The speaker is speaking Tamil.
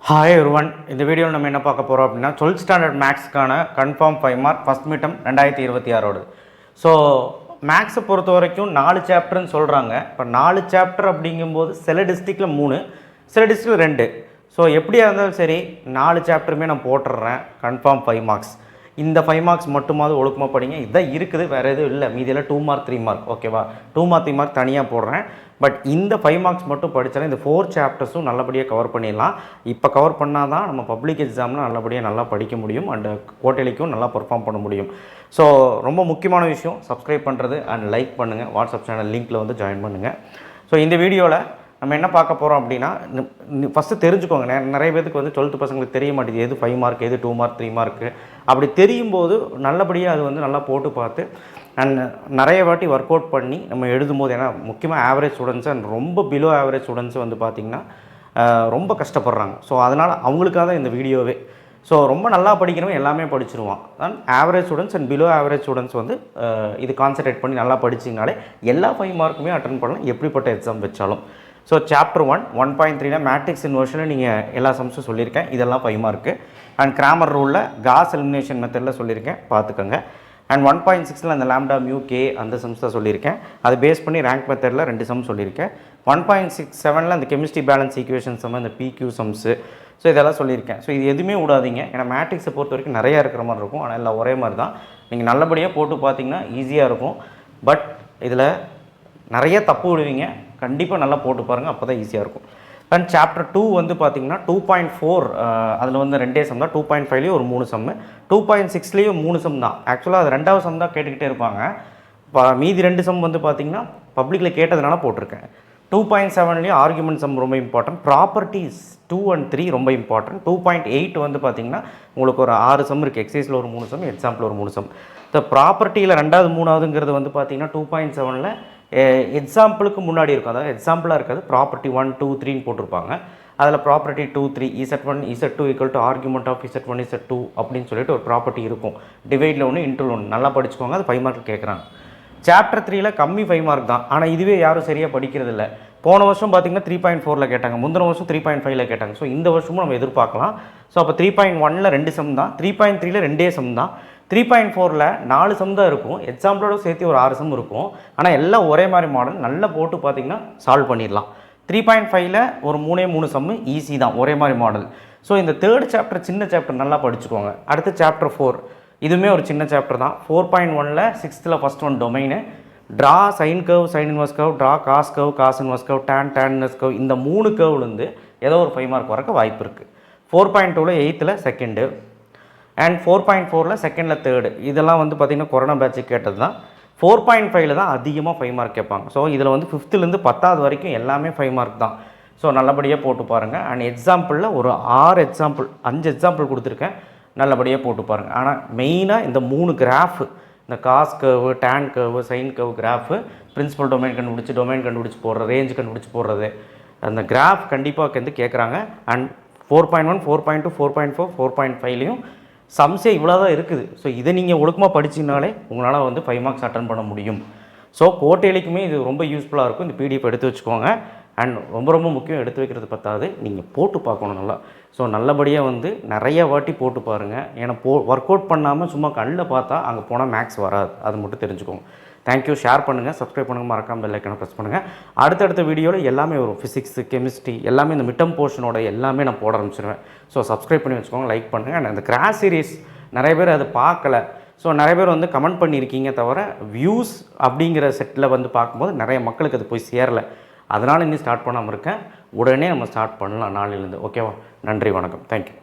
Hi everyone. இந்த வீடியோவில் நம்ம என்ன பார்க்க போகிறோம் அப்படின்னா 12th ஸ்டாண்டர்ட் மேக்ஸ்க்கான கன்ஃபார்ம் 5 மார்க் ஃபஸ்ட் மிட்டம் 2026. ஸோ மேக்ஸை பொறுத்த வரைக்கும் 4 சாப்டர்னு சொல்கிறாங்க. இப்போ 4 சாப்டர் அப்படிங்கும்போது சில டிஸ்ட்ரிக்டில் 3, சில டிஸ்ட்ரிக்டில் 2. ஸோ எப்படியா இருந்தாலும் சரி 4 சாப்டருமே நான் போட்டுடுறேன் கன்ஃபார்ம் 5 மார்க்ஸ். இந்த 5 மார்க்ஸ் மட்டுமாவது ஒழுக்கமாக படிங்க. இதான் இருக்குது, வேறு எதுவும் இல்லை. மீதியெல்லாம் 2 மார்க் 3 மார்க் ஓகேவா. 2 மார்க் 3 மார்க் தனியாக போடுறேன். பட் இந்த 5 மார்க்ஸ் மட்டும் படித்தாலும் இந்த 4 சாப்டர்ஸும் நல்லபடியாக கவர் பண்ணிடலாம். இப்போ கவர் பண்ணால் தான் நம்ம பப்ளிக் எக்ஸாமில் நல்லபடியாக நல்லா படிக்க முடியும் அண்ட் கோட்டையிலைக்கும் நல்லா பெர்ஃபார்ம் பண்ண முடியும். ஸோ ரொம்ப முக்கியமான விஷயம் சப்ஸ்கிரைப் பண்ணுறது அண்ட் லைக் பண்ணுங்கள். வாட்ஸ்அப் சேனல் லிங்க்கில் வந்து ஜாயின் பண்ணுங்கள். ஸோ இந்த வீடியோவில் நம்ம என்ன பார்க்க போகிறோம் அப்படின்னா, ஃபஸ்ட்டு தெரிஞ்சுக்கோங்க. நிறைய பேருக்கு வந்து 12th பசங்களுக்கு தெரிய மாட்டேங்குது எது 5 மார்க் எது 2 மார்க் 3 மார்க்கு. அப்படி தெரியும் போது நல்லபடியாக அது வந்து நல்லா போட்டு பார்த்து அண்ட் நிறைய வாட்டி ஒர்க் அவுட் பண்ணி நம்ம எழுதும் போது, ஏன்னா முக்கியமாக ஆவரேஜ் ஸ்டூடெண்ட்ஸு அண்ட் ரொம்ப பிலோ ஆவரேஜ் ஸ்டூடெண்ட்ஸு வந்து பார்த்திங்கன்னா ரொம்ப கஷ்டப்படுறாங்க. ஸோ அதனால் அவங்களுக்காக தான் இந்த வீடியோவே. ஸோ ரொம்ப நல்லா படிக்கிறவன் எல்லாமே படிச்சிருவான். And average students and below average students வந்து இது கான்சன்ட்ரேட் பண்ணி நல்லா படிச்சிங்கனாலே எல்லா 5 மார்க்குமே அட்டன் பண்ணலாம், எப்படிப்பட்ட எக்ஸாம் வச்சாலும். ஸோ சாப்டர் 1.3ல மேட்ரிக்ஸ் இன்வர்ஷனில் நீங்கள் எல்லா சம்ஸும் சொல்லியிருக்கேன். இதெல்லாம் 5 மார்க்கு. அண்ட் கிராமர் ரூலில் காஸ் எலிமினேஷன் மெத்தடில் சொல்லியிருக்கேன், பார்த்துக்கோங்க. அண்ட் 1.6ல் அந்த லாம்டா மியூ கே அந்த சம்ஸ் தான் சொல்லியிருக்கேன். அதை பேஸ் பண்ணி ரேங்க் மெத்தடில் 2 சம் சொல்லியிருக்கேன். 1.67ல் அந்த கெமிஸ்ட்ரி பேலன்ஸ் ஈக்குவேஷன் சம், அந்த பிக்யூ சம்ஸு, ஸோ இதெல்லாம் சொல்லியிருக்கேன். ஸோ இது எதுவுமே விடாதீங்க, ஏன்னா மேட்ரிக்ஸை பொறுத்த வரைக்கும் நிறையா இருக்கிற மாதிரி இருக்கும். ஆனால் எல்லாம் ஒரே மாதிரி தான். நீங்கள் நல்லபடியாக போட்டு பார்த்தீங்கன்னா ஈஸியாக இருக்கும். பட் இதில் நிறைய தப்பு விடுவீங்க. கண்டிப்பாக நல்லா போட்டு பாருங்கள், அப்போ தான் ஈஸியாக இருக்கும். அண்ட் சாப்டர் 2 வந்து பார்த்திங்கன்னா 2.4 அதில் வந்து 2 சம் தான். 2.5லேயும் ஒரு 3 சம்மு, 2.6லேயும் 3 சம் தான். ஆக்சுவலாக அது 2வது சம் தான் கேட்டுக்கிட்டே இருப்பாங்க. இப்போ மீதி 2 சம் வந்து பார்த்திங்கன்னா பப்ளிக்கில் கேட்டதுனால போட்டிருக்கேன். 2.7லேயும் ஆர்குமெண்ட் சம் ரொம்ப இம்பார்ட்டன்ட். ப்ராப்பர்ட்டிஸ் 2 and 3 ரொம்ப இம்பார்ட்டன்ட். 2.8 வந்து பார்த்திங்கன்னா உங்களுக்கு ஒரு 6 சம் இருக்குது. எக்ஸைஸில் ஒரு 3 சம், எக்ஸாம்பிள் ஒரு 3 சம். இந்த ப்ராப்பர்ட்டியில் 2வது 3வதுங்கிறது வந்து பார்த்திங்கன்னா 2.7ல் எக்ஸாம்பிளுக்கு முன்னாடி இருக்கும். அதாவது எக்ஸாம்பிளாக இருக்காது, ப்ராப்பர்ட்டி 1 2 3ன்னு போட்டிருப்பாங்க. அதில் property 2 3 Z1 Z2 equal to argument of Z1 Z2 அப்படின்னு சொல்லிட்டு ஒரு ப்ராப்பர்ட்டி இருக்கும். டிவைடில் 1 இன்டூ 1 நல்லா படிச்சுக்கோங்க. அது 5 மார்க் கேட்குறாங்க. சாப்டர் 3ல் கம்மி 5 மார்க் தான். ஆனால் இதுவே யாரும் சரியாக படிக்கிறது இல்லை. போன வருஷம் பார்த்திங்கன்னா 3.4ல் கேட்டாங்க, முந்தின வருஷம் 3.5ல் கேட்டாங்க. ஸோ இந்த வருஷமும் நம்ம எதிர்பார்க்கலாம். ஸோ அப்போ 3.1ல் 2 சம் தான், 3.3ல் 2 சம் தான், 3.4ல் 4 சம் தான் இருக்கும். எக்ஸாம்பிளோட சேர்த்து ஒரு 6 சம் இருக்கும். ஆனால் எல்லாம் ஒரே மாதிரி மாடல். நல்லா போட்டு பார்த்திங்கன்னா சால்வ் பண்ணிடலாம். 3.5ல் ஒரு 3 சம்மு ஈஸி தான், ஒரே மாதிரி மாடல். ஸோ இந்த 3rd சாப்டர் சின்ன சாப்டர் நல்லா படிச்சுக்கோங்க. அடுத்து சாப்டர் 4, இதுவுமே ஒரு சின்ன சாப்டர் தான். 4.1ல் 6th first one domain, draw sine curve sine inverse curve, draw cos curve cos inverse curve, tan inverse curve. இந்த 3 கர்வ்லேருந்து ஏதோ ஒரு 5 மார்க் வரக்கு வாய்ப்பு இருக்குது. 4.2ல் 8th செகண்டு அண்ட் 4.4ல் செகண்டில் 3rd. இதெல்லாம் வந்து பார்த்திங்கன்னா கொரோனா பேட்சுக்கு கேட்டது தான். 4.5ல் தான் அதிகமாக 5 மார்க் கேட்பாங்க. ஸோ இதில் வந்து 5th வரைக்கும் வரைக்கும் எல்லாமே 5 மார்க் தான். ஸோ நல்லபடியாக போட்டு பாருங்கள். அண்ட் எக்ஸாம்பிளில் ஒரு 6 எக்ஸாம்பிள் 5 எக்ஸாம்பிள் கொடுத்துருக்கேன், நல்லபடியாக போட்டு பாருங்கள். ஆனால் மெயினாக இந்த 3 கிராஃபு, இந்த cos curve, tan curve, sine curve graph, principal domain கண்டுபிடிச்சி போடுறது, ரேஞ்ச் கண்டுபிடிச்சி போடுறது, அந்த கிராஃப் கண்டிப்பாக வந்து கேட்குறாங்க. அண்ட் 4.1 4.2 4.4 4.5லையும் சம்ஸே இவ்வளோ தான் இருக்குது. ஸோ இதை நீங்கள் ஒழுக்கமாக படிச்சிங்கனாலே உங்களால் வந்து 5 மார்க்ஸ் அட்டன் பண்ண முடியும். ஸோ கோட்டையிலைக்குமே இது ரொம்ப யூஸ்ஃபுல்லாக இருக்கும். இந்த பிடிஎஃப் எடுத்து வச்சுக்கோங்க. அண்ட் ரொம்ப முக்கியம், எடுத்து வைக்கிறது பத்தாது, நீங்கள் போட்டு பார்க்கணும் நல்லா. ஸோ நல்லபடியாக வந்து நிறைய வாட்டி போட்டு பாருங்கள். ஏன்னா ஒர்க் அவுட் பண்ணாமல் சும்மா கண்ணில் பார்த்தா அங்கே போனால் மேக்ஸ் வராது, அது மட்டும் தெரிஞ்சுக்கோங்க. தேங்க்யூ. ஷேர் பண்ணுங்கள், சப்ஸ்கிரைப் பண்ணுங்கள், மறக்காமல் பெல் ஐக்கானை ப்ரெஸ் பண்ணுங்கள். அடுத்தடுத்த வீடியோவில் எல்லாமே வரும். ஃபிசிக்ஸ் கெமிஸ்ட்ரி எல்லாமே இந்த மிட்டம் போர்ஷனோட எல்லாமே நான் போட ஆரம்பிச்சிடுவேன். ஸோ சப்ஸ்கிரைப் பண்ணி வச்சுக்கோங்க, லைக் பண்ணுங்கள். அண்ட் அந்த கிராஸ் சீரிஸ் நிறைய பேர் அதை பார்க்கல. ஸோ நிறைய பேர் வந்து கமெண்ட் பண்ணியிருக்கீங்க, தவிர வியூஸ் அப்படிங்கிற செட்டில் வந்து பார்க்கும்போது நிறைய மக்களுக்கு அது போய் சேரலை. அதனால் இன்னும் ஸ்டார்ட் பண்ணாமல் இருக்கேன். உடனே நம்ம ஸ்டார்ட் பண்ணலாம் நாளையிலேருந்து. ஓகேவா? நன்றி, வணக்கம், தேங்க்யூ.